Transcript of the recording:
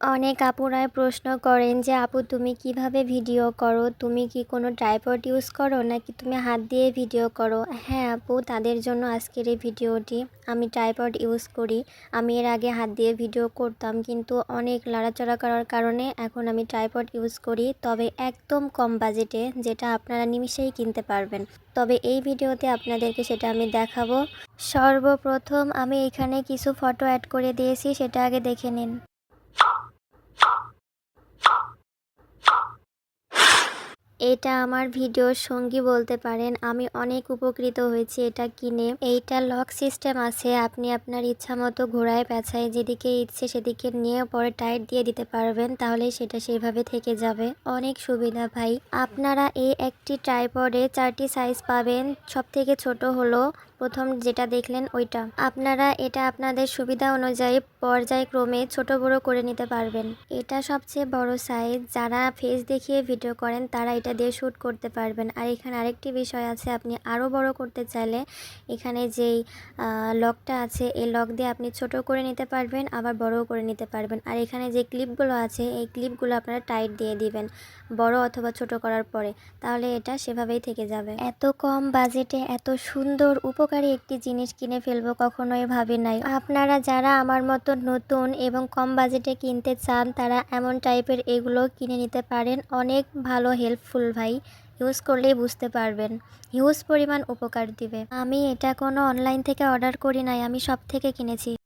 অনেক আপুরাই প্রশ্ন করেন যে আপু তুমি কিভাবে ভিডিও করো, তুমি কি কোনো ট্রাইপড ইউজ করো নাকি তুমি হাত দিয়ে ভিডিও করো? হ্যাঁ আপু, তাদের জন্য আজকের এই ভিডিওটি। আমি ট্রাইপড ইউজ করি। আমি এর আগে হাত দিয়ে ভিডিও করতাম, কিন্তু অনেক লড়াচড়া করার কারণে এখন আমি ট্রাইপড ইউজ করি, তবে একদম কম বাজেটে, যেটা আপনারা নিমিষেই কিনতে পারবেন। তবে এই ভিডিওতে আপনাদেরকে সেটা আমি দেখাবো। সর্বপ্রথম আমি এখানে কিছু ফটো অ্যাড করে দিয়েছি, সেটা আগে দেখে নিন। এটা আমার ভিডিওর সঙ্গী বলতে পারেন। আমি অনেক উপকৃত হয়েছি এটা কিনে। এইটা লক সিস্টেম আছে, আপনি আপনার ইচ্ছা মতো ঘোরায় পেঁচায় যেদিকে ইচ্ছে সেদিকে নিয়ে পরে টাইট দিয়ে দিতে পারবেন, তাহলে সেটা সেইভাবে থেকে যাবে। অনেক সুবিধা ভাই। আপনারা এই একটি ট্রাইপডে 4টি সাইজ পাবেন। সব থেকে ছোট হলো প্রথম যেটা দেখলেন ওইটা। আপনারা এটা আপনাদের সুবিধা অনুযায়ী পর্যায়ক্রমে ছোট বড় করে নিতে পারবেন। এটা সবচেয়ে বড় সাইজ। যারা ফেস দেখিয়ে ভিডিও করেন তারা এটা দিয়ে শ্যুট করতে পারবেন। আর এখানে আরেকটি বিষয় আছে, আপনি আরও বড় করতে চাইলে এখানে যেই লকটা আছে এই লক দিয়ে আপনি ছোট করে নিতে পারবেন, আবার বড়ও করে নিতে পারবেন। আর এখানে যে ক্লিপগুলো আছে এই ক্লিপগুলো আপনারা টাইট দিয়ে দিবেন বড় অথবা ছোট করার পরে, তাহলে এটা সেভাবেই থেকে যাবে। এত কম বাজেটে এত সুন্দর উপকারী একটি জিনিস কিনে ফেলবো কখনোই ভাবি নাই। আপনারা যারা আমার মতো নতুন এবং কম বাজেটে কিনতে চান তারা এমন টাইপের এগুলো কিনে নিতে পারেন। অনেক ভালো, হেল্পফুল ভাই। ইউজ করলেই বুঝতে পারবেন, হিউজ পরিমাণ উপকার দিবে। আমি এটা কোনো অনলাইন থেকে অর্ডার করি নাই, আমি সব থেকে কিনেছি।